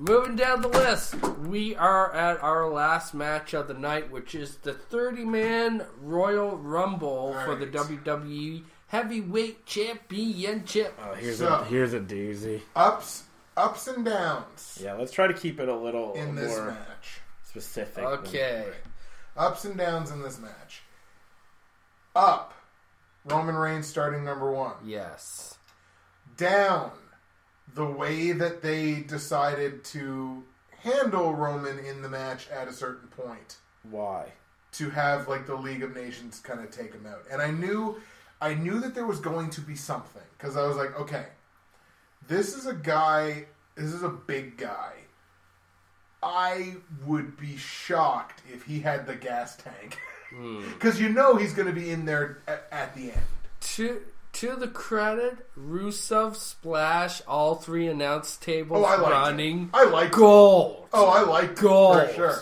moving down the list, we are at our last match of the night, which is the 30-man Royal Rumble for the WWE Heavyweight Championship. Oh, here's a doozy. Ups and downs. Yeah, let's try to keep it a little in this more match. Specific. Okay. Ups and downs in this match. Up, Roman Reigns starting number 1. Yes. Down, the way that they decided to handle Roman in the match at a certain point. Why? To have like the League of Nations kind of take him out. And I knew that there was going to be something. Because I was like, okay, this is a big guy. I would be shocked if he had the gas tank. Because he's going to be in there at the end. To the credit, Rusev Splash, all 3 announce tables running. I like gold. Oh, I like gold for sure.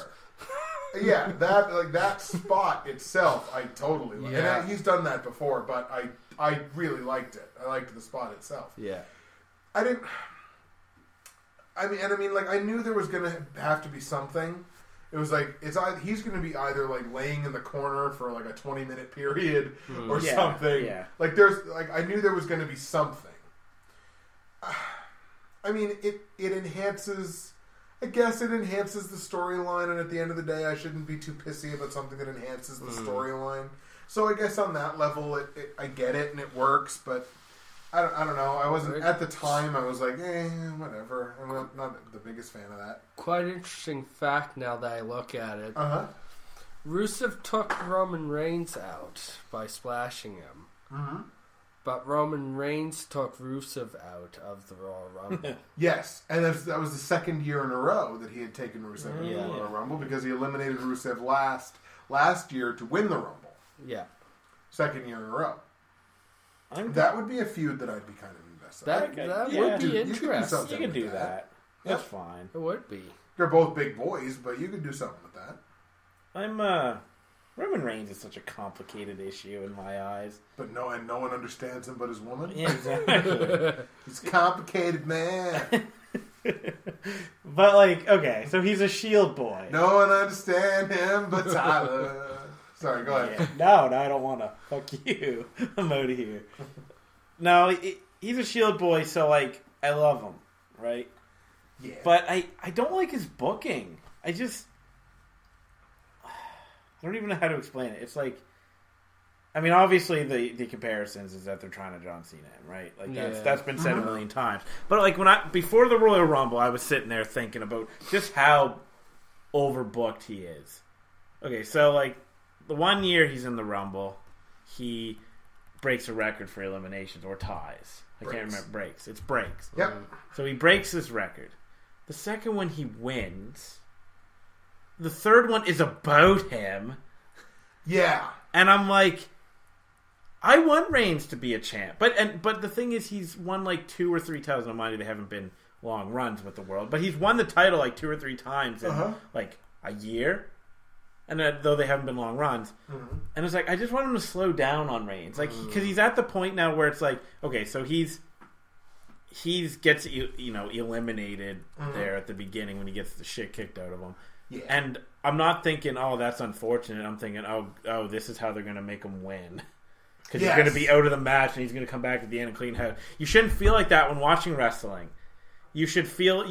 Yeah, that spot itself, I totally like. Yeah. And he's done that before, but I really liked it. I liked the spot itself. Yeah. I knew there was going to have to be something. It was like he's going to be either like laying in the corner for like a 20-minute period or something. Yeah. Like I knew there was going to be something. It enhances. I guess it enhances the storyline, and at the end of the day, I shouldn't be too pissy about something that enhances the storyline. So I guess on that level, I get it and it works, but. I don't know. I wasn't at the time. I was like, whatever. I'm not the biggest fan of that. Quite interesting fact now that I look at it. Rusev took Roman Reigns out by splashing him, but Roman Reigns took Rusev out of the Royal Rumble. Yes, and that was the second year in a row that he had taken Rusev in the Royal Rumble because he eliminated Rusev last year to win the Rumble. Yeah, second year in a row. That would be a feud that I'd be kind of invested in. That would be interesting. You could do that. That's fine. It would be. They're both big boys, but you could do something with that. Roman Reigns is such a complicated issue in my eyes. But no one understands him but his woman? Yeah, exactly. He's a complicated man. But okay, so he's a Shield boy. No one understands him but Tyler. Sorry, go ahead. Yeah. No, I don't want to. Fuck you. I'm out of here. No, he's a Shield boy, so, I love him, right? Yeah. But I don't like his booking. I don't even know how to explain it. It's obviously the comparisons is that they're trying to John Cena him, right? That's been said a million times. But, before the Royal Rumble, I was sitting there thinking about just how overbooked he is. Okay, so, the one year he's in the Rumble, he breaks a record for eliminations or ties. I can't remember. Breaks. It's breaks. Yep. So he breaks this record. The second one he wins. The third one is about him. Yeah. And I'm like, I want Reigns to be a champ. But the thing is, he's won 2 or 3 titles. No mind, they haven't been long runs with the world. But he's won the title 2 or 3 times in a year. And though they haven't been long runs. Mm-hmm. And it's I just want him to slow down on Reigns. Because he's at the point now where it's okay, so he's gets, eliminated there at the beginning when he gets the shit kicked out of him. Yeah. And I'm not thinking, oh, that's unfortunate. I'm thinking, oh, this is how they're going to make him win. Because he's going to be out of the match and he's going to come back at the end and clean house. You shouldn't feel like that when watching wrestling. You should feel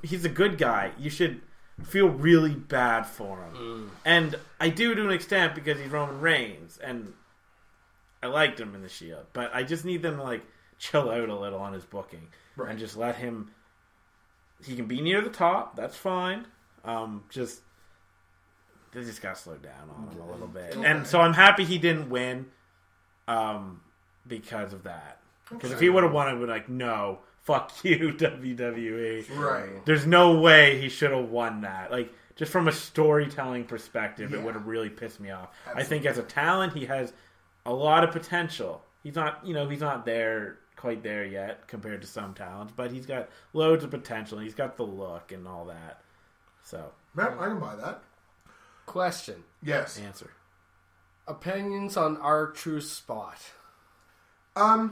he's a good guy. You should feel really bad for him. And I do to an extent because he's Roman Reigns and I liked him in the Shield, but I just need them to chill out a little on his booking and just let him. He can be near the top, that's fine. They just gotta slow down on him a little bit. And so I'm happy he didn't win because of that. Because if he would have won, I would be no, fuck you, WWE. Right. There's no way he should have won that. Just from a storytelling perspective, it would have really pissed me off. Absolutely. I think as a talent, he has a lot of potential. He's not, he's not quite there yet compared to some talents, but he's got loads of potential. He's got the look and all that. So, I can buy that. Question. Yes. Answer. Opinions on R-Truth's spot. I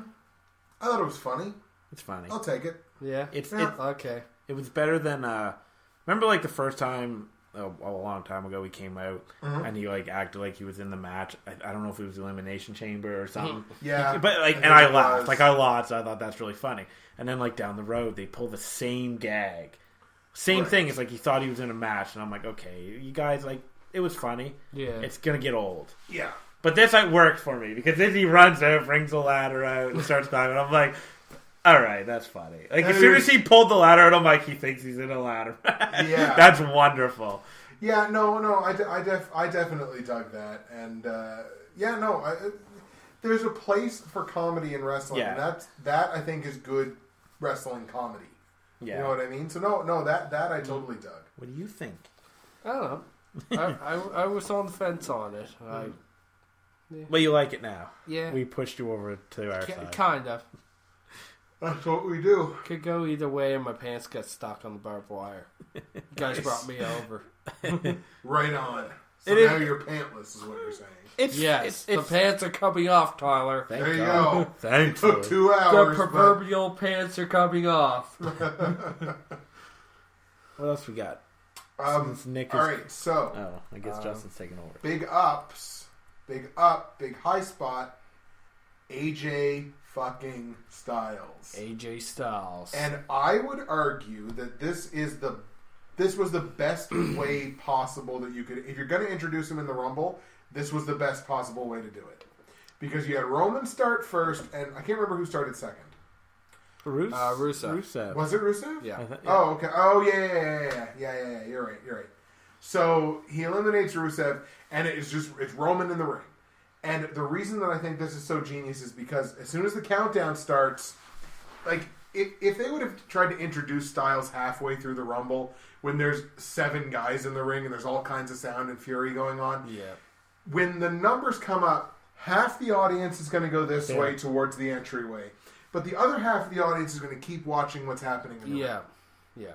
thought it was funny. It's funny. I'll take it. Yeah. Yeah. Okay. It was better than remember like the first time a long time ago he came out and he like acted like he was in the match. I don't know if it was Elimination Chamber or something. Yeah, but like, and I laughed. Like I laughed. So I thought that's really funny. And then like down the road they pull the same gag, same thing. It's like he thought he was in a match, and I'm like, okay, you guys, like, it was funny. Yeah, it's gonna get old. Yeah, but this like worked for me because then he runs out, brings the ladder out, and starts climbing. I'm like, all right, that's funny. Like as soon as he pulled the ladder out, I'm like, he thinks he's in a ladder. Yeah, that's wonderful. Yeah, I definitely dug that, and there's a place for comedy in wrestling, and that I think is good wrestling comedy. Yeah, you know what I mean. So that I totally dug. What do you think? I don't know. I was on the fence on it. Well, you like it now. Yeah, we pushed you over to our side. Kind of. That's what we do. Could go either way, and my pants got stuck on the barbed wire. You guys brought me over. Right on. So now you're pantless, is what you're saying. The pants are coming off, Tyler. There you go. Thanks. It took 2 hours. The proverbial pants are coming off. What else we got? Nick is... All right, so... Oh, I guess Justin's taking over. Big ups. Big up. Big high spot. AJ fucking Styles. AJ Styles. And I would argue that this was the best way possible that you could... If you're going to introduce him in the Rumble, this was the best possible way to do it. Because you had Roman start first, and I can't remember who started second. Rusev. Was it Rusev? Yeah. Oh, okay. Oh, yeah. You're right. So he eliminates Rusev, and it's Roman in the ring. And the reason that I think this is so genius is because as soon as the countdown starts, like, if they would have tried to introduce Styles halfway through the Rumble, when there's 7 guys in the ring and there's all kinds of sound and fury going on, when the numbers come up, half the audience is going to go this way towards the entryway. But the other half of the audience is going to keep watching what's happening in the ring. Yeah.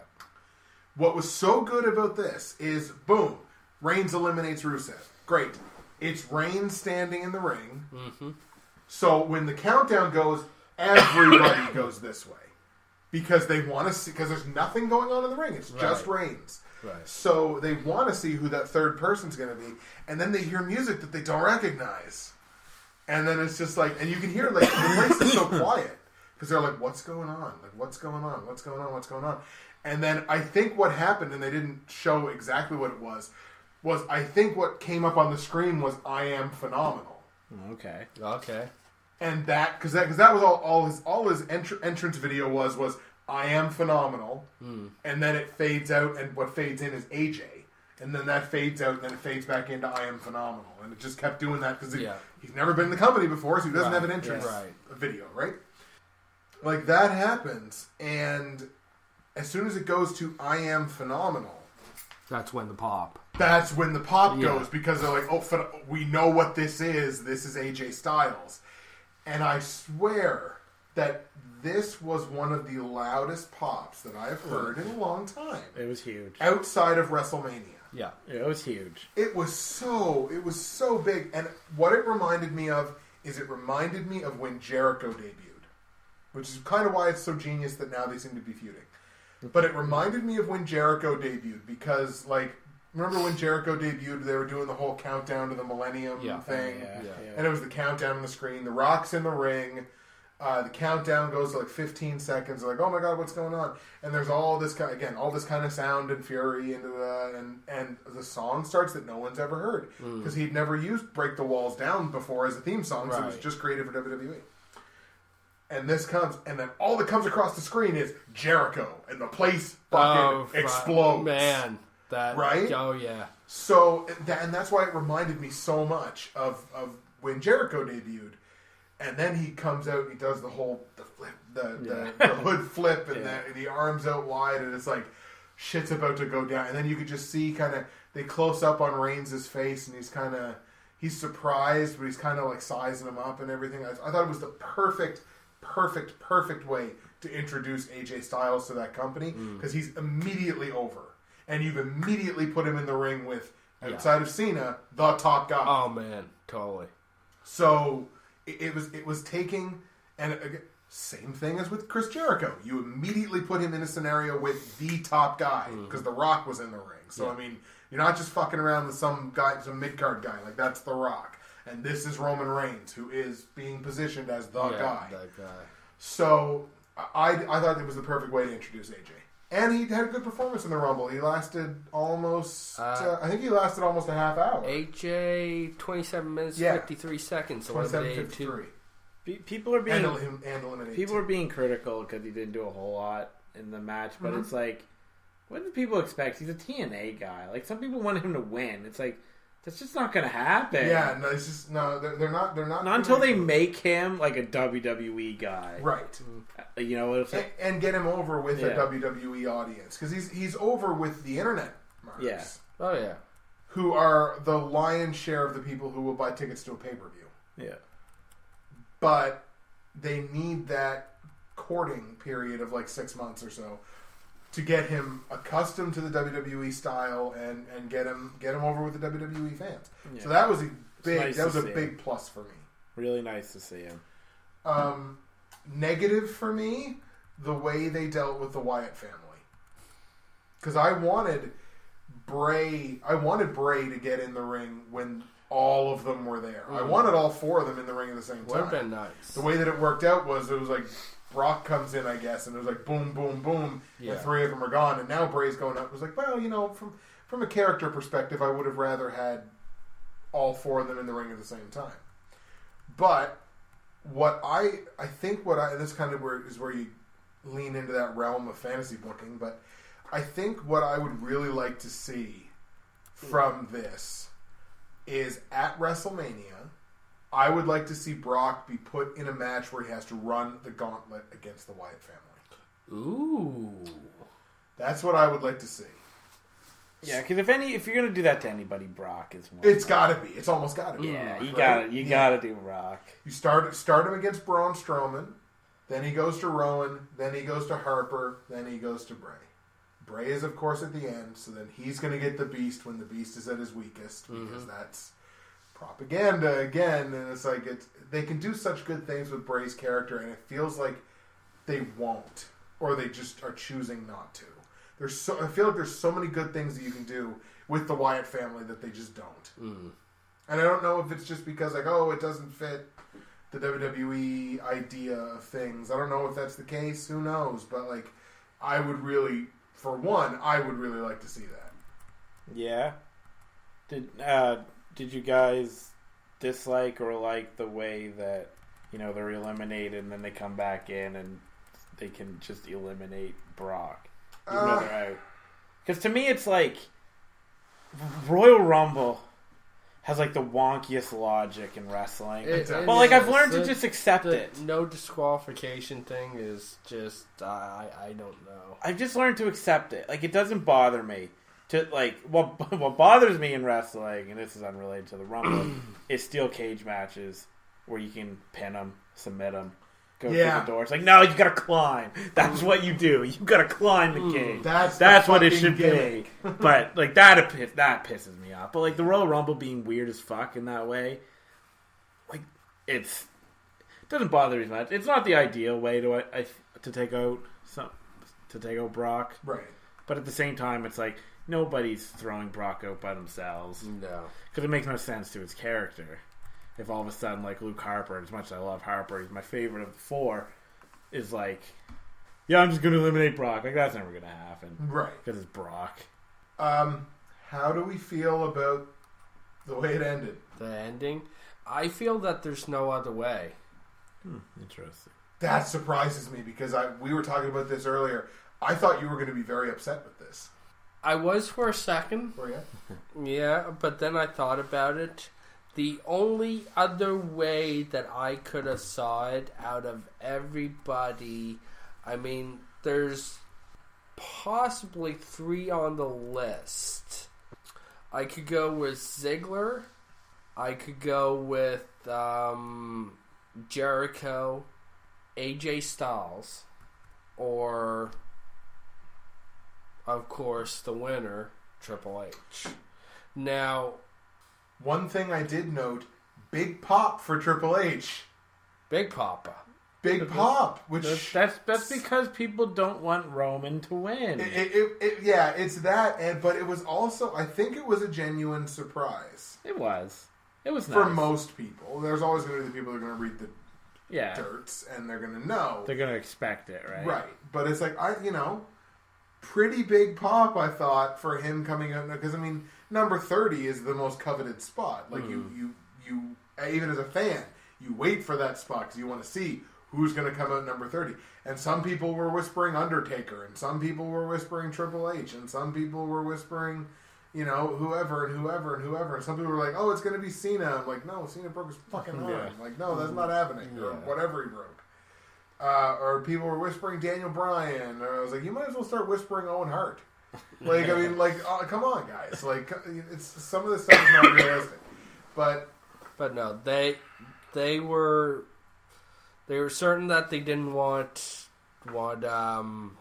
What was so good about this is, boom, Reigns eliminates Rusev. Great. It's Reigns standing in the ring. Mm-hmm. So when the countdown goes, everybody goes this way. Because they want to see, because there's nothing going on in the ring. It's just Reigns. Right. So they want to see who that third person's going to be. And then they hear music that they don't recognize. And then it's just like, and you can hear, like, the place is so quiet. Because they're like, what's going on? Like, what's going on? What's going on? What's going on? And then I think what happened, and they didn't show exactly what it was I think what came up on the screen was "I am phenomenal." Okay. And that because that was all his entrance video was "I am phenomenal," and then it fades out, and what fades in is AJ, and then that fades out, and then it fades back into "I am phenomenal," and it just kept doing that because he's never been in the company before, so he doesn't have an entrance video, right? Like that happens, and as soon as it goes to "I am phenomenal," that's when the pop goes, because they're like, oh, we know what this is. This is AJ Styles. And I swear that this was one of the loudest pops that I've heard in a long time. It was huge. Outside of WrestleMania. Yeah, it was huge. It was so big. And what it reminded me of is when Jericho debuted. Which is kind of why it's so genius that now they seem to be feuding. But it reminded me of when Jericho debuted because, like, remember when Jericho debuted, they were doing the whole countdown to the Millennium thing? Yeah. And it was the countdown on the screen. The Rock's in the ring. The countdown goes to, like, 15 seconds. They're like, oh, my God, what's going on? And there's all this kind of sound and fury into and the song starts that no one's ever heard. Because he'd never used Break the Walls Down before as a theme song, so it was just created for WWE. And this comes, and then all that comes across the screen is Jericho, and the place fucking explodes. Man, right? Oh yeah. So, and that's why it reminded me so much of when Jericho debuted. And then he comes out, and he does the whole the hood flip, and the arms out wide, and it's like shit's about to go down. And then you could just see they close up on Reigns' face, and he's surprised, but he's kind of like sizing him up and everything. I thought it was the perfect way to introduce AJ Styles to that company because he's immediately over, and you've immediately put him in the ring with outside of Cena, the top guy. Oh man, totally. So it was taking, and Same thing as with Chris Jericho. You immediately put him in a scenario with the top guy because The Rock was in the ring. So, I mean, you're not just fucking around with some mid-card guy. Like, that's The Rock. And this is Roman Reigns, who is being positioned as the guy. That guy. So, I thought it was the perfect way to introduce AJ. And he had a good performance in the Rumble. He lasted almost, I think he lasted almost a half hour. AJ, 27 minutes, 53 seconds. 27:53. People are being People are being critical because he didn't do a whole lot in the match, but it's like, what do people expect? He's a TNA guy. Like, some people want him to win. It's like, that's just not going to happen. Yeah, no, it's just they're not. Not until they make him like a WWE guy, right? You know, and get him over with a WWE audience because he's over with the internet marks. Yeah. Oh yeah. Who are the lion's share of the people who will buy tickets to a pay-per-view. Yeah. But they need that courting period of like 6 months or so to get him accustomed to the WWE style and get him over with the WWE fans. Yeah. So that was a big plus for me. Really nice to see him. Negative for me, the way they dealt with the Wyatt family. Because I wanted Bray to get in the ring when all of them were there. I wanted all four of them in the ring at the same time. Would have been nice. The way that it worked out was it was like Brock comes in, I guess, and it was like boom, boom, boom, and three of them are gone, and now Bray's going up. It was like, well, you know, from a character perspective, I would have rather had all four of them in the ring at the same time. But what I think this kind of is where you lean into that realm of fantasy booking, but I think what I would really like to see from this is at WrestleMania, I would like to see Brock be put in a match where he has to run the gauntlet against the Wyatt family. Ooh. That's what I would like to see. Yeah, because if you're gonna do that to anybody, Brock is one. It's got to be. It's almost got to be. Yeah, you gotta do Brock. You start him against Braun Strowman, then he goes to Rowan, then he goes to Harper, then he goes to Bray. Bray is, of course, at the end, so then he's going to get the Beast when the Beast is at his weakest, because that's propaganda again, and it's like they can do such good things with Bray's character, and it feels like they won't, or they just are choosing not to. I feel like there's so many good things that you can do with the Wyatt family that they just don't. And I don't know if it's just because like, oh, it doesn't fit the WWE idea of things. I don't know if that's the case. Who knows? But like, I would really like to see that. Yeah. Did you guys dislike or like the way that, you know, they're eliminated and then they come back in and they can just eliminate Brock? Even though they're out. Because to me, it's like Royal Rumble has like the wonkiest logic in wrestling. But like I've learned to just accept it. No disqualification thing is just I don't know. I've just learned to accept it. Like it doesn't bother me. To like what bothers me in wrestling, and this is unrelated to the Rumble, is steel cage matches where you can pin them, submit them, go through the door. It's like, no, you gotta climb. That's what you do. You gotta climb the cage. That's what it should be. But like that pisses me off. But like the Royal Rumble being weird as fuck in that way, like it doesn't bother me as much. It's not the ideal way to take out Brock, right? But at the same time, it's like nobody's throwing Brock out by themselves. No, because it makes no sense to his character. If all of a sudden, like Luke Harper, as much as I love Harper, he's my favorite of the four, is like, yeah, I'm just going to eliminate Brock. Like, that's never going to happen. Right. Because it's Brock. How do we feel about the way it ended? The ending? I feel that there's no other way. Interesting. That surprises me because we were talking about this earlier. I thought you were going to be very upset with this. I was for a second. Were you? Yeah, but then I thought about it. The only other way that I could have saw it out of everybody, I mean, there's possibly 3 on the list. I could go with Ziggler. I could go with Jericho, AJ Styles, or, of course, the winner, Triple H. Now, one thing I did note, big pop for Triple H. Big Papa. big pop. Which that's because people don't want Roman to win. It's that, but it was also, I think it was a genuine surprise. It was nice. For most people. There's always going to be the people that are going to read the dirts, and they're going to know. They're going to expect it, right? Right. But it's like, pretty big pop, I thought, for him coming out. Because, number 30 is the most coveted spot. Like, you even as a fan, you wait for that spot because you want to see who's going to come out number 30. And some people were whispering Undertaker, and some people were whispering Triple H, and some people were whispering, whoever and whoever and whoever. And some people were like, oh, it's going to be Cena. I'm like, no, Cena broke his fucking arm. Yeah. Like, no, that's not happening. Or whatever he broke. Or people were whispering Daniel Bryan. Or I was like, you might as well start whispering Owen Hart. Like, come on, guys. Like, it's some of this stuff is not realistic. But no, they were certain that they didn't want him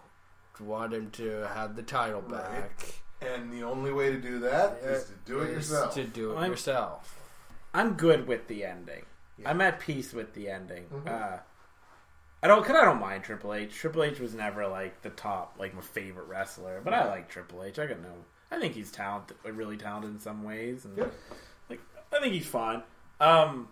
to have the title back. And the only way to do that is to do it yourself. yourself. I'm good with the ending. Yeah. I'm at peace with the ending. Mm-hmm. I don't mind Triple H. Triple H was never like the top, like my favorite wrestler, but I like Triple H. I think he's talented, really talented in some ways, and I think he's fine. And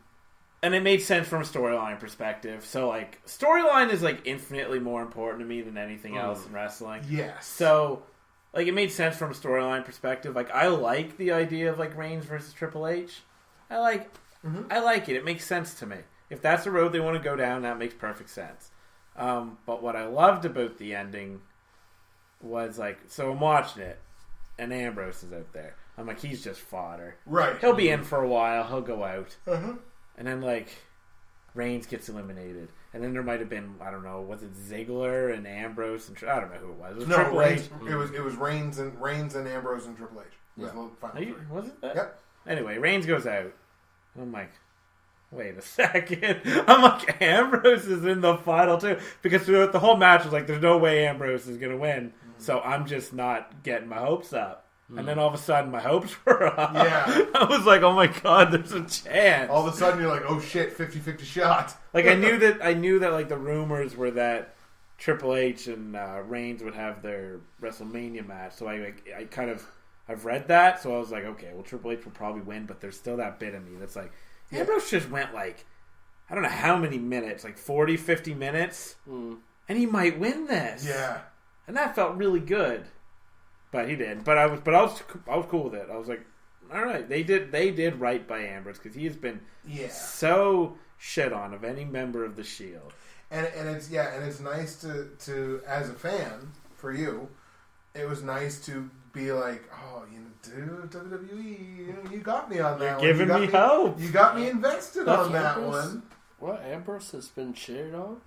it made sense from a storyline perspective. So like storyline is like infinitely more important to me than anything else in wrestling. Yes. So like it made sense from a storyline perspective. Like I like the idea of like Reigns versus Triple H. I like it. It makes sense to me. If that's the road they want to go down, that makes perfect sense. But what I loved about the ending was like, so I'm watching it, and Ambrose is out there. I'm like, he's just fodder. Right. He'll be in for a while. He'll go out. Uh-huh. And then, like, Reigns gets eliminated. And then there might have been, I don't know, was it Ziggler and Ambrose? And I don't know who it was. It was Triple Reigns. H. It was Reigns and Ambrose and Triple H. Was it that? Yep. Anyway, Reigns goes out. And I'm like, wait a second. I'm like, Ambrose is in the final too. Because throughout the whole match, I was like, there's no way Ambrose is going to win. So I'm just not getting my hopes up. And then all of a sudden, my hopes were up. Yeah. I was like, oh my God, there's a chance. All of a sudden, you're like, oh shit, 50-50 shot. Like, I knew that like the rumors were that Triple H and Reigns would have their WrestleMania match. So I've read that. So I was like, okay, well, Triple H will probably win, but there's still that bit of me that's like, Ambrose just went like, I don't know how many minutes, like 40, 50 minutes, and he might win this. Yeah. And that felt really good. But he did. But I was cool with it. I was like, all right, they did right by Ambrose because he has been so shit on of any member of the Shield. And it's nice to as a fan for you, it was nice to be like, oh, dude, WWE, you got me on that. You're giving me hope. You got me invested on that one. What, Ambrose has been cheated on?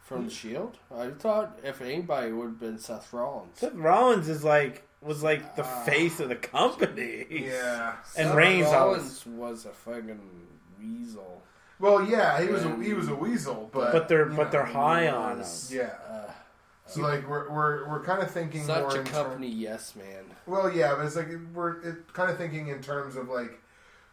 From the Shield? I thought if anybody would have been Seth Rollins. Seth Rollins was like the face of the company. Yeah. And Seth Reigns Rollins was a fucking weasel. Well, yeah, he was a weasel, but they're high on him. Yeah. So like we're kind of thinking such more a company yes man. Well, yeah, but it's like we're kind of thinking in terms of like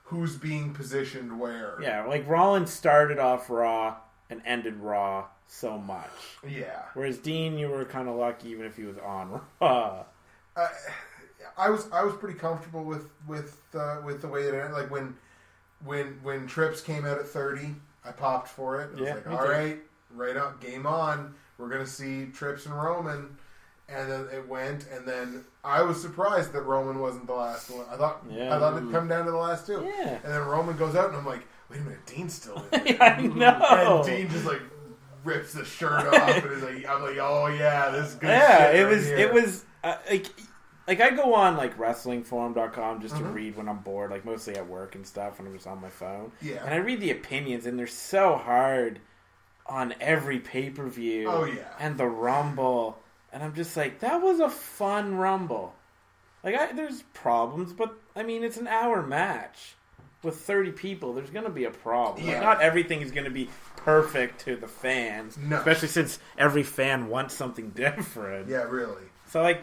who's being positioned where. Yeah, like Rollins started off Raw and ended Raw so much. Yeah. Whereas Dean, you were kind of lucky even if he was on Raw. I was pretty comfortable with the way it ended. Like when Trips came out at 30, I popped for it. I was like, all right up, game on. We're gonna see Trips and Roman, and then it went. And then I was surprised that Roman wasn't the last one. I thought it'd come down to the last two. Yeah. And then Roman goes out, and I'm like, wait a minute, Dean's still in there. I know. And Dean just like rips the shirt off, and is like, I'm like, oh yeah, this is good. Yeah, shit it was like I go on like WrestlingForum.com just to read when I'm bored, like mostly at work and stuff when I'm just on my phone. Yeah. And I read the opinions, and they're so hard on every pay-per-view. Oh yeah. And the Rumble, and I'm just like, that was a fun Rumble. Like there's problems, but I mean it's an hour match with 30 people. There's going to be a problem. Yeah. Like, not everything is going to be perfect to the fans, especially since every fan wants something different. Yeah, really. So like,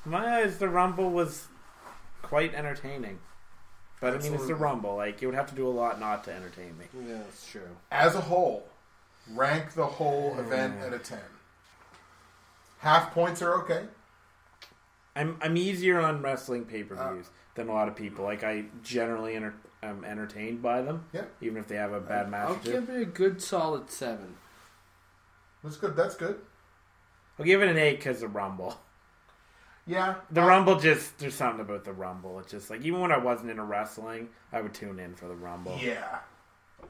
in my eyes, the Rumble was quite entertaining. But Absolutely. I mean, it's the Rumble. Like, it would have to do a lot not to entertain me. Yeah, that's true. As a whole, Rank the whole event at a 10. Half points are okay. I'm easier on wrestling pay-per-views than a lot of people. Like, I generally am entertained by them. Yeah. Even if they have a bad match. I'll give it a good solid 7. That's good. That's good. I'll give it an 8 because of Rumble. Yeah. The Rumble there's something about the Rumble. It's just like, even when I wasn't into wrestling, I would tune in for the Rumble. Yeah.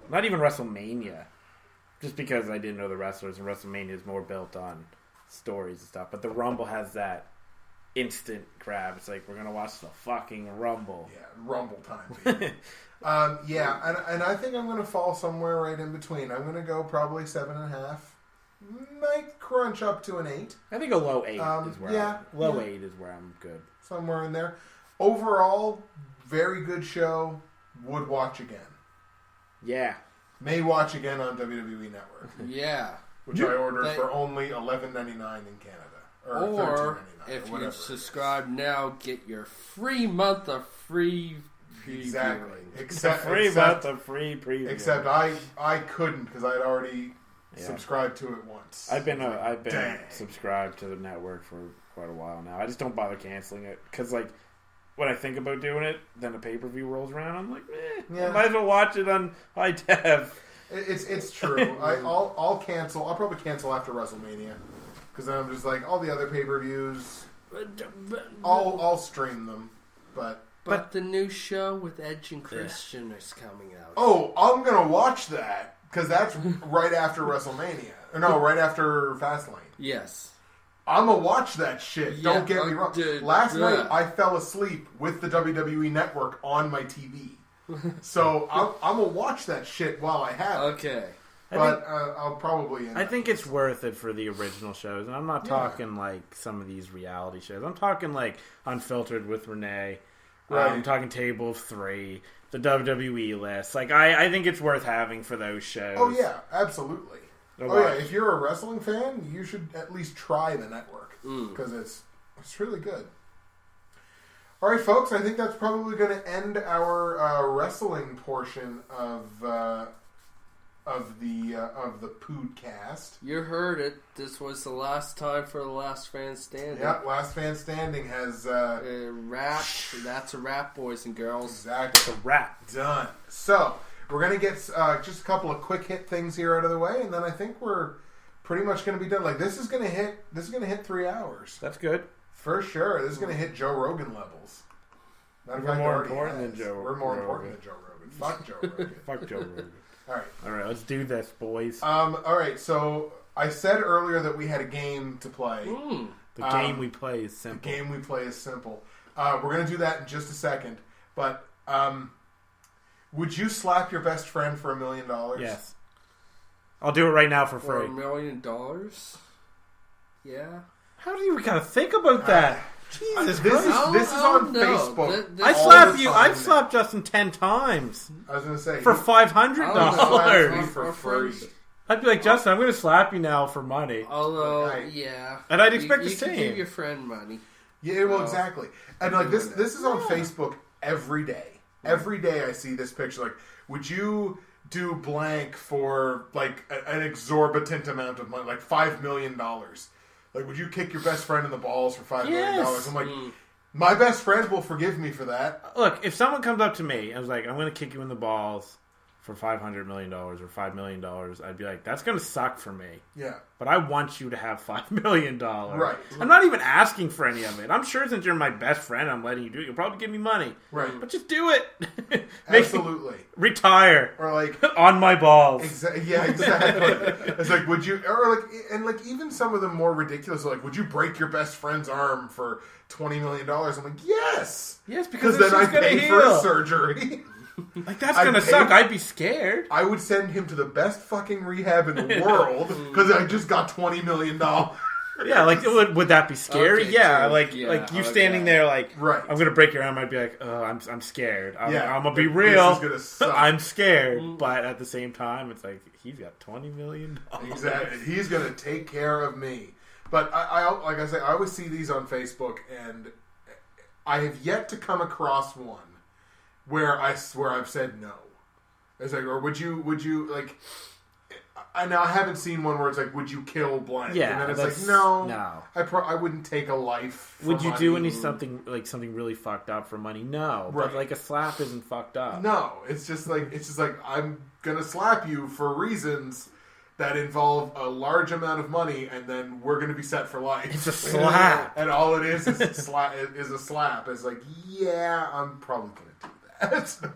Not even WrestleMania. Just because I didn't know the wrestlers, and WrestleMania is more built on stories and stuff. But the Rumble has that instant grab. It's like, we're going to watch the fucking Rumble. Yeah, Rumble time, baby. Yeah, and I think I'm going to fall somewhere right in between. I'm going to go probably 7.5. Might crunch up to an 8. I think a low 8 is where 8 is where I'm good. Somewhere in there. Overall, very good show. Would watch again. Yeah. May watch again on WWE Network. Yeah. Which I ordered for only $11.99 in Canada. Or if you subscribe now, get your free month of free previewing. Exactly. Except month of free preview. Except I couldn't because I'd already subscribed to it once. I've been subscribed to the network for quite a while now. I just don't bother canceling it because, like, when I think about doing it, then the pay-per-view rolls around. I'm like, I might as well watch it on high def. It's true. I'll cancel. I'll probably cancel after WrestleMania because then I'm just like, all the other pay-per-views, I'll stream them. But the new show with Edge and Christian is coming out. Oh, I'm gonna watch that because that's right after WrestleMania. Or no, right after Fastlane. Yes. I'm gonna watch that shit. Yeah, Don't get me wrong. Last night I fell asleep with the WWE Network on my TV, so I'm gonna watch that shit while I have it. Okay. But I'll probably. I think it's worth it for the original shows, and I'm not talking like some of these reality shows. I'm talking like Unfiltered with Renee. Right. I'm talking Table of 3, the WWE list. Like I think it's worth having for those shows. Oh yeah, absolutely. Yeah, if you're a wrestling fan, you should at least try the network because it's really good. All right, folks, I think that's probably going to end our wrestling portion of the podcast. You heard it. This was the last time for the Last Fan Standing. Yeah, Last Fan Standing has wrap. That's a wrap, boys and girls. Exactly, it's a wrap. Done. So. We're going to get just a couple of quick hit things here out of the way, and then I think we're pretty much going to be done. Like, this is going to hit 3 hours. That's good. For sure. This is going to hit Joe Rogan levels. We're more important than Joe Rogan. We're more important than Joe Rogan. Fuck Joe Rogan. Fuck Joe Rogan. All right, let's do this, boys. All right, so I said earlier that we had a game to play. The game we play is simple. The game we play is simple. We're going to do that in just a second, but... would you slap your best friend for $1 million? Yes. I'll do it right now for free. For $1 million? Yeah. How do you gotta think about that? Jesus Christ. This is on Facebook. I've slapped Justin 10 times. I was going to say. For $500. For free. I'd be like, Justin, I'm going to slap you now for money. Although, yeah. And I'd expect the same. You can give your friend money. Yeah, well, exactly. And like this is on Facebook every day. Every day I see this picture. Like, would you do blank for like an exorbitant amount of money, like $5 million? Like, would you kick your best friend in the balls for $5 million? I'm like, my best friend will forgive me for that. Look, if someone comes up to me and was like, I'm going to kick you in the balls for $500 million or $5 million, I'd be like, that's going to suck for me. Yeah. But I want you to have $5 million. Right. I'm not even asking for any of it. I'm sure since you're my best friend, I'm letting you do it. You'll probably give me money. Right. But just do it. Absolutely. Retire. Or like... on my balls. Yeah, exactly. It's like, would you... Or like, and like even some of them more ridiculous, like, would you break your best friend's arm for $20 million? I'm like, yes! Yes, because then I pay for surgery. Like, that's gonna suck. I'd be scared. I would send him to the best fucking rehab in the world because I just got $20 million. Yeah, like, would that be scary? Okay, yeah, true. like you standing there, like, right. I'm gonna break your arm. I'd be like, oh, I'm scared. I'm gonna be this real. Is gonna suck. I'm scared, but at the same time, it's like he's got $20 million. Exactly, he's gonna take care of me. But I like I say, I always see these on Facebook, and I have yet to come across one where I've said no. It's like, or would you like? I haven't seen one where it's like, would you kill blank? Yeah, and then it's like, no. No. I wouldn't take a life for Would you money. do something really fucked up for money? No. Right. But like a slap isn't fucked up. No. It's just like I'm gonna slap you for reasons that involve a large amount of money, and then we're gonna be set for life. It's a slap. And all it is a slap. It's like, yeah, I'm probably gonna do that.